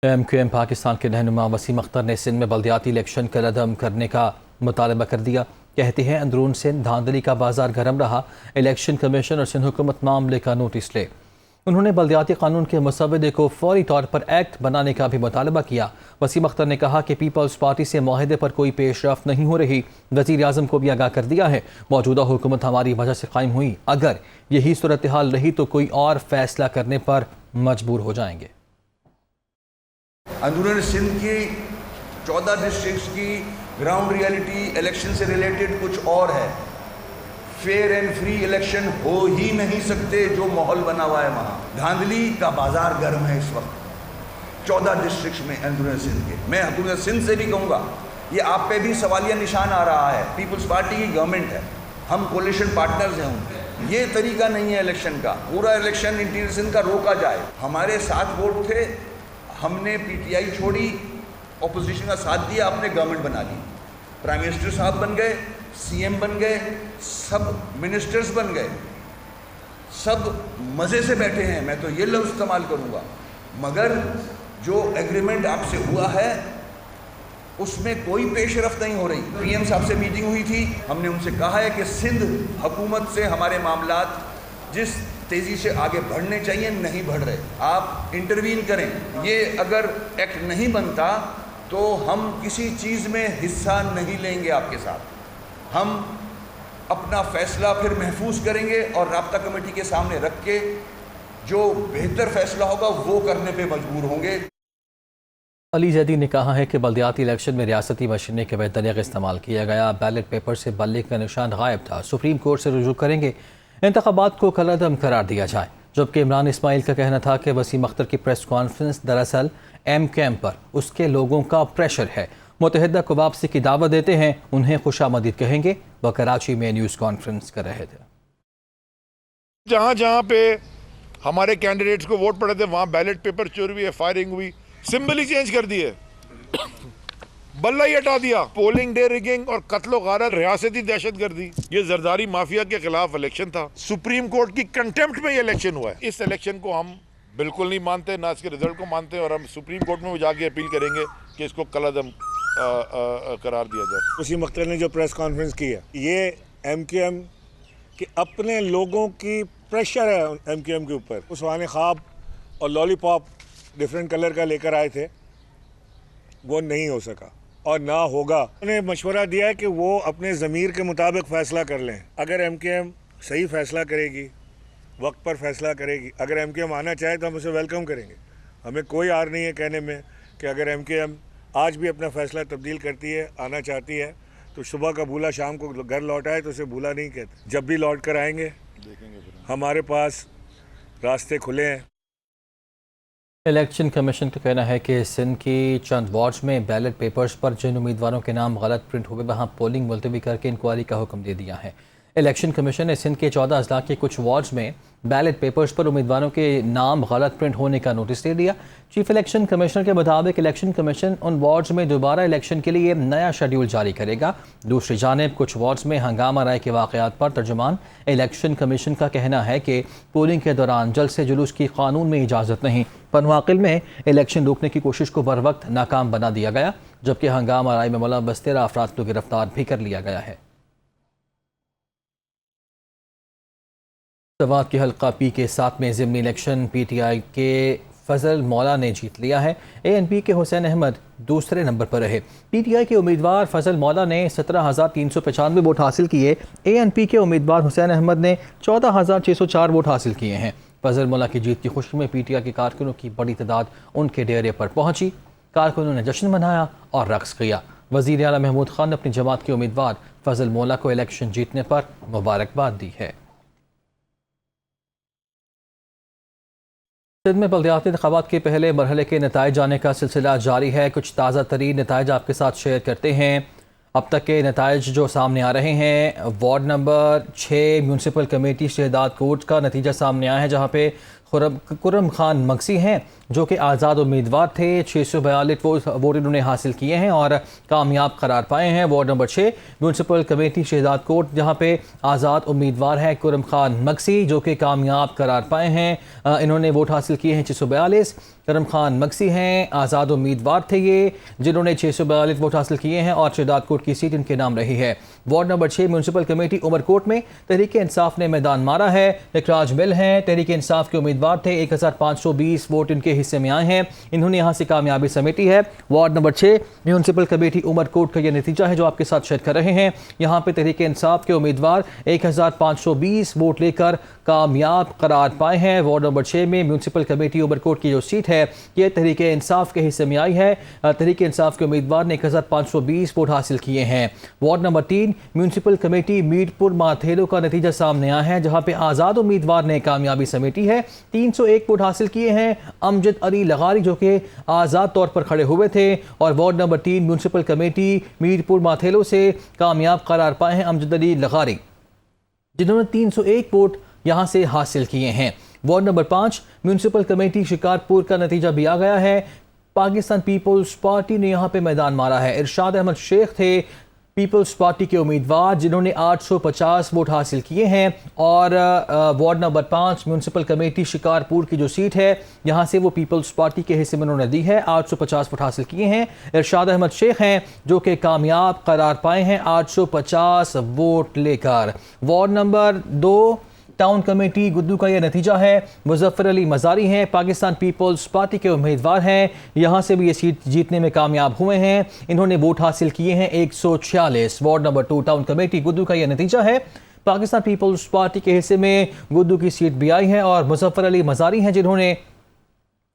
MQM Pakistan के रहनुमा वसीम अख्तर ने सिंध में बल्दियाती इलेक्शन का रद्द करने का मुतालबा कर दिया। कहते हैं अंदरून सिंध धांधली का बाजार गर्म रहा, इलेक्शन कमीशन और सिंध हुकूमत मामले का नोटिस ले। उन्होंने बल्दियाती कानून के मसवदे को फौरी तौर पर एक्ट बनाने का भी मुतालबा किया। वसीम अख्तर ने कहा कि पीपल्स पार्टी से माहिदे पर कोई पेशरफ नहीं हो रही। वज़ीर आज़म को भी आगाह कर दिया है, मौजूदा हुकूमत हमारी वजह से कायम हुई, अगर यही सूरत हाल रही तो कोई और फैसला करने पर मजबूर हो जाएंगे। अंदरून सिंध की 14 डिस्ट्रिक्ट्स की ग्राउंड रियलिटी इलेक्शन से रिलेटेड कुछ और है। फेयर एंड फ्री इलेक्शन हो ही नहीं सकते जो माहौल बना हुआ है वहाँ। धांधली का बाजार गर्म है इस वक्त 14 डिस्ट्रिक्ट्स में अंदरून सिंध के। मैं हुकूमत सिंध से भी कहूँगा, ये आप पे भी सवालिया निशान आ रहा है। पीपल्स पार्टी की गवर्नमेंट है, हम कोलिशन पार्टनर्स हैं उनके। ये तरीका नहीं है इलेक्शन का। पूरा इलेक्शन इंटीरियर सिंध का रोका जाए। हमारे 7 वोट थे, हमने PTI छोड़ी, ऑपोजिशन का साथ दिया, आपने गवर्नमेंट बना ली। प्राइम मिनिस्टर साहब बन गए, CM बन गए, सब मिनिस्टर्स बन गए, सब मज़े से बैठे हैं। मैं तो ये लफ्ज़ इस्तेमाल करूँगा। मगर जो एग्रीमेंट आपसे हुआ है उसमें कोई पेशरफ नहीं हो रही। PM साहब से मीटिंग हुई थी, हमने उनसे कहा है कि सिंध हुकूमत से हमारे मामलात जिस तेज़ी से आगे बढ़ने चाहिए नहीं बढ़ रहे, आप इंटरवीन करें। ये अगर एक्ट नहीं बनता तो हम किसी चीज़ में हिस्सा नहीं लेंगे आपके साथ। हम अपना फ़ैसला फिर महफूज करेंगे और राब्ता कमेटी के सामने रख के जो बेहतर फ़ैसला होगा वो करने पे मजबूर होंगे। अली जैदी ने कहा है कि बल्दियाती इलेक्शन में रियासती मशीनरी के बेतरीक़ इस्तेमाल किया गया। बैलेट पेपर से बल्ले का निशान गायब था। सुप्रीम कोर्ट से रुजू करेंगे, इंतखाबात को कलअदम करार दिया जाए। जबकि इमरान इस्माइल का कहना था कि वसीम अख्तर की प्रेस कॉन्फ्रेंस दरअसल MQM पर उसके लोगों का प्रेशर है। मुत्तहिदा को वापसी की दावत देते हैं, उन्हें खुशामदीद कहेंगे। वह कराची में न्यूज़ कॉन्फ्रेंस कर रहे थे। जहाँ जहाँ पे हमारे कैंडिडेट्स को वोट पड़े थे वहाँ बैलेट पेपर चोरी हुई है, फायरिंग हुई, सिंबल ही चेंज कर दिए, बल्ला ही हटा दिया। पोलिंग डे रिगिंग और कत्लो गारत रियासती दहशतगर्दी, ये जरदारी माफिया के खिलाफ इलेक्शन था। सुप्रीम कोर्ट की कंटेम्प्ट में ये इलेक्शन हुआ है। इस इलेक्शन को हम बिल्कुल नहीं मानते, ना इसके रिजल्ट को मानते, और हम सुप्रीम कोर्ट में जाके अपील करेंगे कि इसको कलअदम करार दिया जाए। वसीम अख्तर ने जो प्रेस कॉन्फ्रेंस की है, ये MQM के अपने लोगों की प्रेशर है MQM के ऊपर। उस्मानी ख्वाब और लॉलीपॉप डिफरेंट कलर का लेकर आए थे, वो नहीं हो सका और ना होगा। उन्हें मशवरा दिया है कि वो अपने ज़मीर के मुताबिक फ़ैसला कर लें। अगर MQM सही फ़ैसला करेगी, वक्त पर फ़ैसला करेगी, अगर MQM आना चाहे तो हम उसे वेलकम करेंगे। हमें कोई आर नहीं है कहने में कि अगर MQM आज भी अपना फ़ैसला तब्दील करती है, आना चाहती है, तो सुबह का भूला शाम को घर लौट आए तो उसे भूला नहीं कहते। जब भी लौट कर आएँगे देखेंगे, हमारे पास रास्ते खुले हैं। इलेक्शन कमीशन का कहना है कि सिंध की चंद वार्ड्स में बैलेट पेपर्स पर जिन उम्मीदवारों के नाम गलत प्रिंट हुए वहां पोलिंग मुलतवी करके इंक्वायरी का हुक्म दे दिया है। इलेक्शन कमीशन ने सिंध के 14 अजला के कुछ वार्ड्स में बैलेट पेपर्स पर उम्मीदवारों के नाम गलत प्रिंट होने का नोटिस दे दिया। चीफ इलेक्शन कमिश्नर के मुताबिक इलेक्शन कमीशन उन वार्ड्स में दोबारा इलेक्शन के लिए नया शेड्यूल जारी करेगा। दूसरी जानिब कुछ वार्ड्स में हंगामा राय के वाक़यात पर तर्जुमान इलेक्शन कमीशन का कहना है कि पोलिंग के दौरान जल्द से जुलूस की कानून में इजाज़त नहीं। पनवाकिल में इलेक्शन रोकने की कोशिश को बर वक्त नाकाम बना दिया गया, जबकि हंगामा राय में मुलव्वस 13 अफराद को गिरफ्तार भी कर लिया गया है। सवात के हल्का P के 7वें ज़िमनी इलेक्शन PTI के फजल मौला ने जीत लिया है। ANP के हुसैन अहमद दूसरे नंबर पर रहे। PTI के उम्मीदवार फजल मौला ने 17,395 वोट हासिल किए। ANP के उम्मीदवार हुसैन अहमद ने 14,604 वोट हासिल किए हैं। फजल मौला की जीत की खुशी में PTI के कारकुनों की बड़ी तादाद उनके डेरे पर पहुंची। कारकुनों ने जश्न मनाया और रक्स किया। वज़ीर आला महमूद खान ने अपनी जमात के उम्मीदवार फजल मौला को इलेक्शन जीतने पर मुबारकबाद दी है। सिंध में बल्दियाती इंतखाबात के पहले मरहले के नताइज आने का सिलसिला जारी है। कुछ ताज़ा तरीन नताइज आपके साथ शेयर करते हैं। अब तक के नताइज जो सामने आ रहे हैं, ward number 6 municipal committee Shahdad court का नतीजा सामने आया है, जहाँ पे खुर्रम खान मगसी हैं जो कि आज़ाद उम्मीदवार थे। 642 वोट इन्होंने हासिल किए हैं और कामयाब करार पाए हैं। Ward number 6 municipal committee Shahzad Kot, जहाँ पे आज़ाद उम्मीदवार है कुरम खान मक्सी, जो कि कामयाब करार पाए हैं। इन्होंने वोट हासिल किए हैं 642। करम खान मक्सी हैं, आज़ाद उम्मीदवार थे ये, जिन्होंने 642 वोट हासिल किए हैं और शहजाद कोट की सीट इनके नाम रही है। Ward number 6 municipal committee Umerkot में तहरीक इंसाफ ने मैदान मारा है। इकराज मिल हैं, तहरीक इंसाफ के उम्मीदवार थे। 1520 वोट इनके हिस्से में आए हैं। इन्होंने यहाँ से कामयाबी समेटी है। Ward number 6 municipal committee Umerkot का यह नतीजा है जो आपके साथ शेयर कर रहे हैं। यहाँ पे तहरीक इंसाफ के उम्मीदवार 1520 वोट लेकर कामयाब करार पाए हैं। वार्ड नंबर 6 में म्यूनसिपल कमेटी उमरकोट की जो सीट है ये तहरीक इंसाफ के हिस्से में आई है। तहरीक इंसाफ के उम्मीदवार ने 1520 वोट हासिल किए हैं। Ward number 3 municipal committee Mirpur Mathelo का नतीजा सामने आया है, जहां पे आज़ाद उम्मीदवार ने कामयाबी समेटी है। 301 वोट हासिल किए हैं। अमजद अली लगारी जो कि आज़ाद तौर पर खड़े हुए थे और ward number 3 municipal committee Mirpur Mathelo से कामयाब करार पाए हैं अमजद अली लगारी, जिन्होंने 301 वोट यहाँ से हासिल किए हैं। Ward number 5 municipal committee Shikarpur का नतीजा भी आ गया है। पाकिस्तान पीपल्स पार्टी ने यहाँ पे मैदान मारा है। इरशाद अहमद शेख थे पीपल्स पार्टी के उम्मीदवार, जिन्होंने 850 वोट हासिल किए हैं और ward number 5 municipal committee Shikarpur की जो सीट है यहाँ से वो पीपल्स पार्टी के हिस्से में उन्होंने दी है। 850 वोट हासिल किए हैं। इरशाद अहमद शेख हैं जो कि कामयाब करार पाए हैं 850 वोट लेकर। वार्ड नंबर 2 टाउन कमेटी गुद्दू का यह नतीजा है। मुजफ्फर अली मजारी हैं, पाकिस्तान पीपल्स पार्टी के उम्मीदवार हैं। यहाँ से भी ये सीट जीतने में कामयाब हुए हैं। इन्होंने वोट हासिल किए हैं 146। वार्ड नंबर 2 टाउन कमेटी गुद्दू का यह नतीजा है। पाकिस्तान पीपल्स पार्टी के हिस्से में गुद्दू की सीट भी आई है और मुजफ्फर अली मजारी हैं जिन्होंने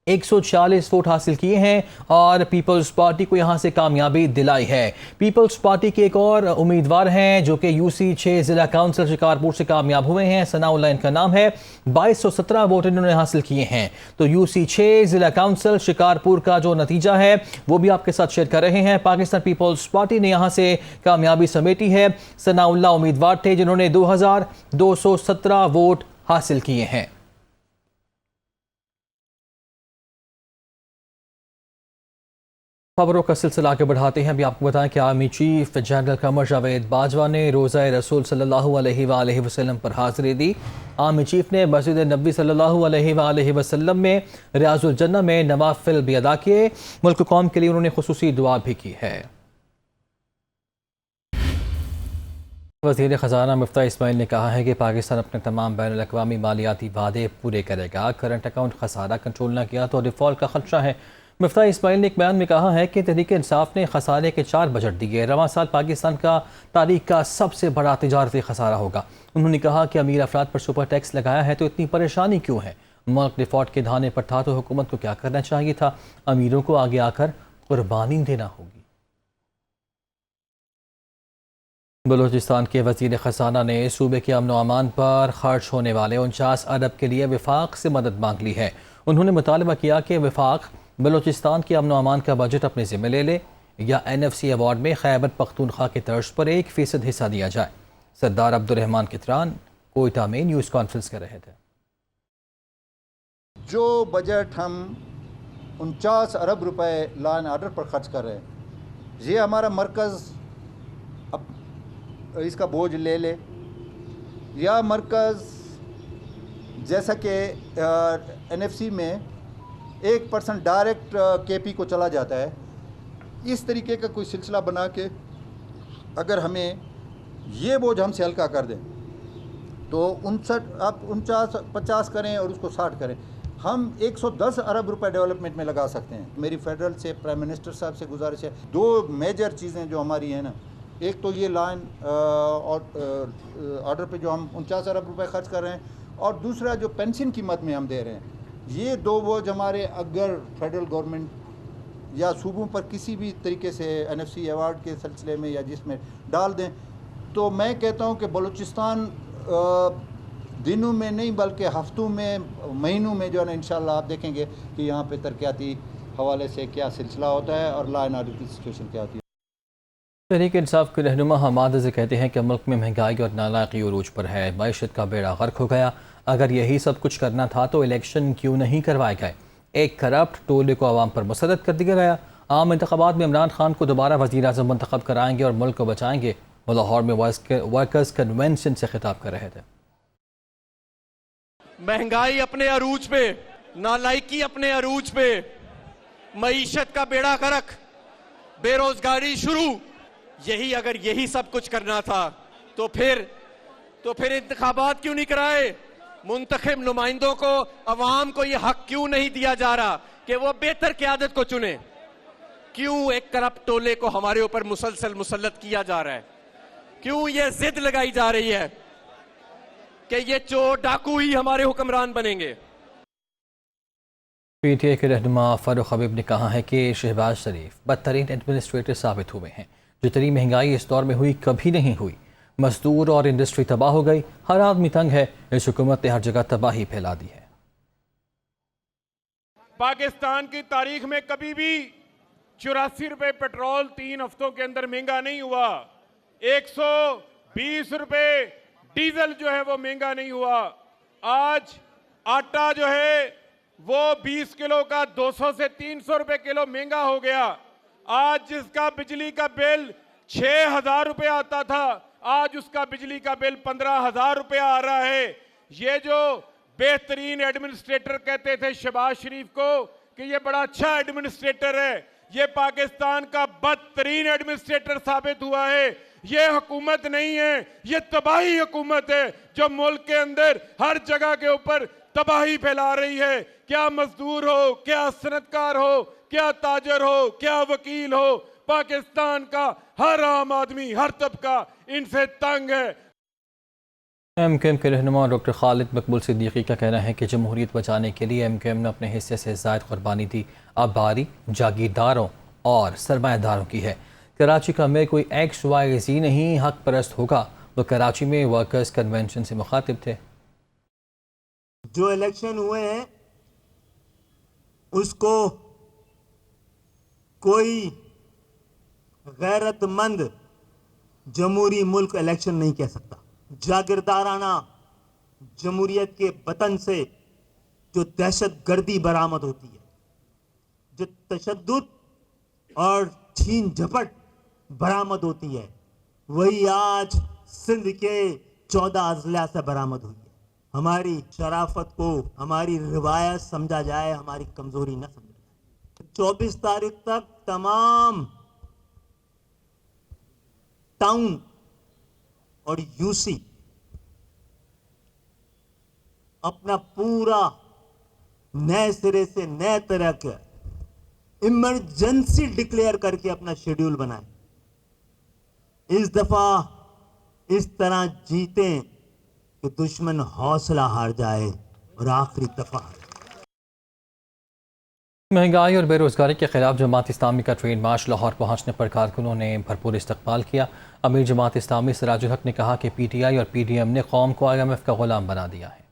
146 वोट हासिल किए हैं और पीपल्स पार्टी को यहां से कामयाबी दिलाई है। पीपल्स पार्टी के एक और उम्मीदवार हैं जो कि यूसी 6 जिला काउंसिल शिकारपुर से कामयाब हुए हैं। सनाउल्लाह इनका नाम है। 2217 वोट इन्होंने हासिल किए हैं। तो यूसी 6 जिला काउंसिल शिकारपुर का जो नतीजा है वो भी आपके साथ शेयर कर रहे हैं। पाकिस्तान पीपल्स पार्टी ने यहां से कामयाबी समेटी है। सनाउल्लाह उम्मीदवार थे जिन्होंने 2217 वोट हासिल किए हैं। खबरों का सिलसिला आगे बढ़ाते हैं। अभी आपको बताएं कि army chief general Qamar Javed Bajwa ने रोज़ा रसूल सल्लल्लाहु अलैहि वसल्लम पर हाज़िरी दी। आर्मी चीफ ने मस्जिद नबी सल्लल्लाहु अलैहि वसल्लम में रियाजुल जन्नह में नवाफिल भी अदा किए। मुल्क कौम के लिए उन्होंने खुसूसी दुआ भी की है। वज़ीर ख़ज़ाना मुफ्ता इस्माइल ने कहा है कि पाकिस्तान अपने तमाम बैनुल अक़वामी मालियाती वादे पूरे करेगा। करंट अकाउंट खसारा कंट्रोल न किया तो डिफ़ॉल्ट का खदशा है। मुफ्ता इस्माइल ने एक बयान में कहा है कि तहरीक इंसाफ ने खसारे के 4 बजट दिए। रवां साल पाकिस्तान का तारीख का सबसे बड़ा तिजारती खसारा होगा। उन्होंने कहा कि अमीर अफराद पर सुपर टैक्स लगाया है तो इतनी परेशानी क्यों है। मुल्क डिफ़ॉल्ट के धाने पर था तो हुकूमत को क्या करना चाहिए था। अमीरों को आगे आकर कुर्बानी देना होगी। बलूचिस्तान के वज़ीर ख़ज़ाना ने सूबे के अमन व अमान पर खर्च होने वाले 49 अरब के लिए वफाक से मदद मांग ली है। उन्होंने मुतालबा किया कि वफाक बलूचिस्तान के अमन व अमान का बजट अपने ज़िम्मे ले ले या NFC अवार्ड में खैबर पख्तूनख्वा के तर्ज पर 1% हिस्सा दिया जाए। सरदार अब्दुर्रहमान कितरान कोयटा में न्यूज़ कॉन्फ्रेंस कर रहे थे। जो बजट हम 49 अरब रुपए लॉ एंड ऑर्डर पर खर्च कर रहे हैं, ये हमारा मरकज़ अब इसका बोझ ले ले या मरकज़ जैसा कि NFC में 1% डायरेक्ट KP को चला जाता है, इस तरीके का कोई सिलसिला बना के अगर हमें ये बोझ हमसे हल्का कर दें तो 49-50 करें और उसको 60 करें, हम 110 अरब रुपए डेवलपमेंट में लगा सकते हैं। मेरी फेडरल से प्राइम मिनिस्टर साहब से गुजारिश है, 2 मेजर चीज़ें जो हमारी हैं ना, एक तो ये लाइन ऑर्डर पे जो हम 49 अरब रुपए खर्च कर रहे हैं और दूसरा जो पेंशन की मद में हम दे रहे हैं, ये 2 बोझ हमारे अगर फेडरल गवर्नमेंट या सूबों पर किसी भी तरीके से NFC अवार्ड के सिलसिले में या जिसमें डाल दें तो मैं कहता हूँ कि बलूचिस्तान दिनों में नहीं बल्कि हफ्तों में, महीनों में जो है ना, इंशाल्लाह आप देखेंगे कि यहाँ पे तरक्याती हवाले से क्या सिलसिला होता है और लॉ एंड ऑर्डर की सिचुएशन क्या होती है। तहरीक इंसाफ के रहनुमा हमाद से कहते हैं कि मुल्क में महंगाई और नालायकी उरूज पर है। मईशत का बेड़ा गर्क हो गया। अगर यही सब कुछ करना था तो इलेक्शन क्यों नहीं करवाए गए। एक करप्ट टोले को अवाम पर मुसल्लत कर दिया गया। आम इंतखाबात में इमरान खान को दोबारा वज़ीर आज़म मुंतखब कराएंगे और मुल्क को बचाएंगे। वो लाहौर में वर्कर्स कन्वेंशन से खिताब कर रहे थे। महंगाई अपने अरूज पे, नालायकी अपने अरूज पे, मईशत का बेड़ा गर्क, बेरोजगारी शुरू। अगर यही सब कुछ करना था तो फिर इंतखाबात क्यों नहीं कराए? मुंतखब नुमाइंदों को, अवाम को यह हक क्यों नहीं दिया जा रहा कि वो बेहतर क़यादत को चुने? क्यों एक करप्ट टोले को हमारे ऊपर मुसलसल मुसल्लत किया जा रहा है? क्यों ये जिद लगाई जा रही है कि ये चोर डाकू ही हमारे हुक्मरान बनेंगे? पीटीआई के रहनुमा फारूक हबीब ने कहा है कि शहबाज शरीफ बदतरीन एडमिनिस्ट्रेटर साबित हुए हैं। जितनी महंगाई इस दौर में हुई कभी नहीं हुई। मजदूर और इंडस्ट्री तबाह हो गई, हर आदमी तंग है। इस हुकूमत ने हर जगह तबाही फैला दी है। पाकिस्तान की तारीख में कभी भी 84 रुपए पेट्रोल 3 हफ्तों के अंदर महंगा नहीं हुआ। 120 रुपए डीजल जो है वो महंगा नहीं हुआ। आज आटा जो है वो 20 किलो का 200 से 300 रुपए किलो महंगा हो गया। आज जिसका बिजली का बिल 6,000 रुपए आता था, आज उसका बिजली का बिल 15,000 रुपए आ रहा है। ये जो बेहतरीन एडमिनिस्ट्रेटर कहते थे शहबाज शरीफ को कि ये बड़ा अच्छा एडमिनिस्ट्रेटर है, ये पाकिस्तान का बदतरीन एडमिनिस्ट्रेटर साबित हुआ है। ये हुकूमत नहीं है, ये तबाही हुकूमत है जो मुल्क के अंदर हर जगह के ऊपर तबाही फैला रही है। क्या मजदूर हो, क्या सनतकार हो, क्या ताजर हो, क्या वकील हो, पाकिस्तान का हर आम आदमी, हर तबका इनसे तंग है। एमक्यूएम के रहनुमा डॉक्टर खालिद मकबूल सिद्दीकी का कहना है कि जमहूरियत बचाने के लिए एमक्यूएम ने अपने हिस्से से ज़ायद कुर्बानी दी। अब बारी जागीरदारों और सरमायादारों की है। कराची का मेयर कोई XYZ नहीं हक परस्त होगा। वो कराची में वर्कर्स कन्वेंशन से मुखातिब थे। जो इलेक्शन हुए हैं उसको कोई गैरतमंद जमहूरी मुल्क इलेक्शन नहीं कह सकता। जागीरदाराना जमहूरियत के वतन से जो दहशत गर्दी बरामद होती है, जो तशद्दुद और छीन झपट बरामद होती है, वही आज सिंध के 14 अजला से बरामद हुई है। हमारी शराफत को हमारी रिवायत समझा जाए, हमारी कमजोरी न समझा जाए। 24 तारीख तक तमाम टाउन और यूसी अपना पूरा नए सिरे से नए तरह के इमरजेंसी डिक्लेयर करके अपना शेड्यूल बनाए। इस दफा इस तरह जीतें कि दुश्मन हौसला हार जाए और आखिरी दफा। महंगाई और बेरोजगारी के खिलाफ जमात इस्लामी का ट्रेन मार्च लाहौर पहुंचने पर कारकुनों ने भरपूर इस्तकबाल किया। अमीर जमात इस्लामी सिराजुल हक ने कहा कि PTI और PDM ने कौम को IMF का गुलाम बना दिया है।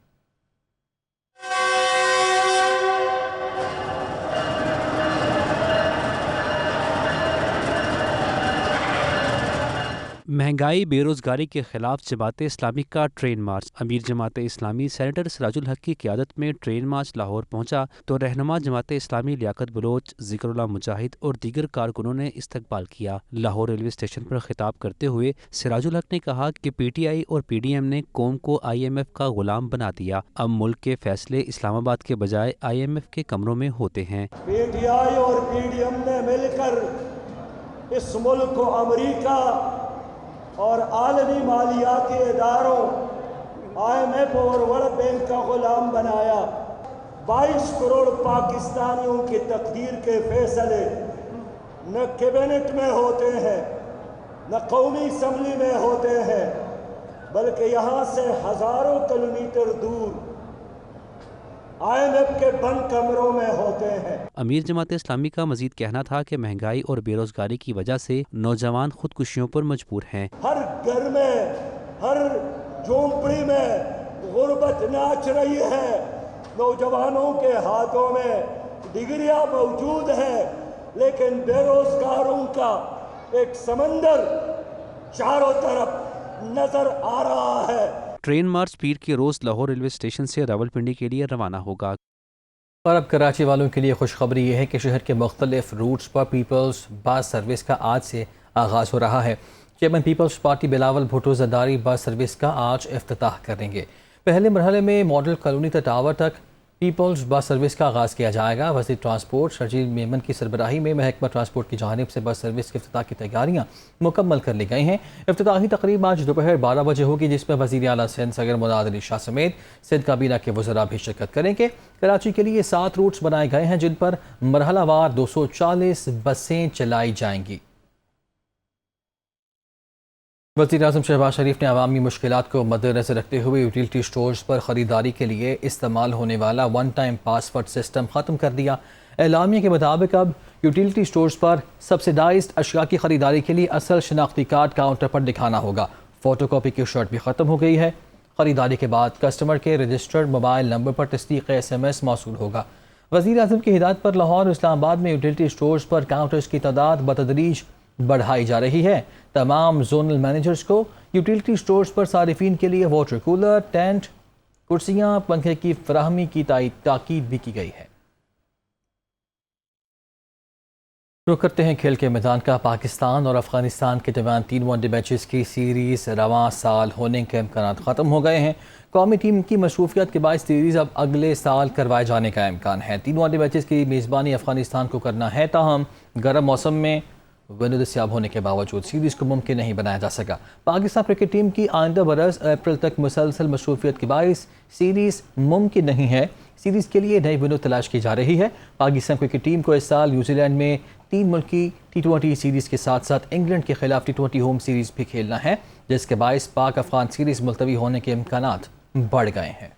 महंगाई बेरोज़गारी के खिलाफ जमात इस्लामी का ट्रेन मार्च। अमीर जमात इस्लामी सेनेटर सिराजुल हक की क़यादत में ट्रेन मार्च लाहौर पहुंचा तो रहनुमा जमात इस्लामी लियाकत बलोच, ज़िक्रुल्लाह मुजाहिद और दीगर कारकुनों ने इस्तकबाल किया। लाहौर रेलवे स्टेशन पर खिताब करते हुए सिराजुल हक ने कहा कि PTI और PDM ने कौम को IMF का गुलाम बना दिया। अब मुल्क के फैसले इस्लामाबाद के बजाय IMF के कमरों में होते हैं। PTI और PDM ने मिलकर इस मुल्क को अमरीका और आलमी मालियाती इदारों IMF और वर्ल्ड बैंक का गुलाम बनाया। 22 करोड़ पाकिस्तानियों की तकदीर के फैसले न कैबिनेट में होते हैं, न कौमी असम्बली में होते हैं, बल्कि यहाँ से हज़ारों किलोमीटर दूर IMF के बंद कमरों में होते हैं। अमीर जमात इस्लामी का मजीद कहना था कि महंगाई और बेरोजगारी की वजह से नौजवान खुदकुशियों पर मजबूर हैं। हर घर में, हर झोंपड़ी में गुर्बत नाच रही है। नौजवानों के हाथों में डिग्रियां मौजूद है, लेकिन बेरोजगारों का एक समंदर चारों तरफ नजर आ रहा है। ट्रेन मार्च पीर के रोज लाहौर रेलवे स्टेशन से रावलपिंडी के लिए रवाना होगा। और अब कराची वालों के लिए खुशखबरी ये है कि शहर के मुख्तलिफ रूट्स पर पीपल्स बस सर्विस का आज से आगाज़ हो रहा है। Chairman Peoples Party Bilawal Bhutto Zardari bus service का आज इफ्तिताह करेंगे। पहले मरहले में मॉडल कॉलोनी तक टावर तक पीपल्स बस सर्विस का आगाज़ किया जाएगा। वज़ीर ट्रांसपोर्ट शर्जील मेमन की सरबराही में महकमा ट्रांसपोर्ट की जानिब से बस सर्विस के इफ्तिताह की तैयारियाँ मुकम्मल कर ली गई हैं। इफ्तिताही तकरीब आज दोपहर 12 बजे होगी, जिसमें वज़ीर आला सिंध सगर मुराद अली शाह समेत सिंध काबीना के वज़रा भी शिरकत करेंगे। कराची के लिए 7 रूट्स बनाए गए हैं, जिन पर मरहलावार 240 बसें चलाई जाएंगी। वज़ीर-ए-आज़म शहबाज शरीफ ने अवामी मुश्किलात को मद्देनज़र रखते हुए यूटिलिटी स्टोर्स पर ख़रीदारी के लिए इस्तेमाल होने वाला वन टाइम पासवर्ड सिस्टम ख़त्म कर दिया। एलामिया के मुताबिक अब यूटिलिटी स्टोर्स पर सब्सिडाइज्ड अशिया की ख़रीदारी के लिए असल शनाख्ती कार्ड काउंटर पर दिखाना होगा। फ़ोटोकॉपी की शर्त भी ख़त्म हो गई है। ख़रीदारी के बाद कस्टमर के रजिस्टर्ड मोबाइल नंबर पर तस्दीक़ SMS मौसूल होगा। वज़ीर-ए-आज़म की हिदायत पर लाहौर और इस्लामाबाद में यूटिलिटी स्टोर्स पर काउंटर्स की तादाद बतदरीज बढ़ाई जा रही है। तमाम जोनल मैनेजर्स को यूटिलिटी स्टोर्स पर सारिफीन के लिए वाटर कूलर, टेंट, कुर्सियाँ, पंखे की फराहमी की ताकीद भी की गई है। रुख करते हैं खेल के मैदान का। पाकिस्तान और अफगानिस्तान के दरमियान 3 वनडे मैचेस की सीरीज़ रवां साल होने के इम्कान ख़त्म हो गए हैं। कौमी टीम की मसरूफियत के बाद सीरीज़ अब अगले साल करवाए जाने का इम्कान है। 3 वनडे मैचेस की मेज़बानी अफगानिस्तान को करना है, ताहम गर्म मौसम में विंड दस्तयाब होने के बावजूद सीरीज़ को मुमकिन नहीं बनाया जा सका। पाकिस्तान क्रिकेट टीम की आइंदा बरस अप्रैल तक मुसलसल मसरूफियत के बाइस सीरीज़ मुमकिन नहीं है। सीरीज़ के लिए नई विंडो तलाश की जा रही है। पाकिस्तान क्रिकेट टीम को इस साल न्यूजीलैंड में 3 मुल्की T20 सीरीज़ के साथ साथ इंग्लैंड के खिलाफ T20 होम सीरीज़ भी खेलना है, जिसके बाइस पाक अफगान सीरीज़ मुलतवी होने के इम्कानात बढ़ गए हैं।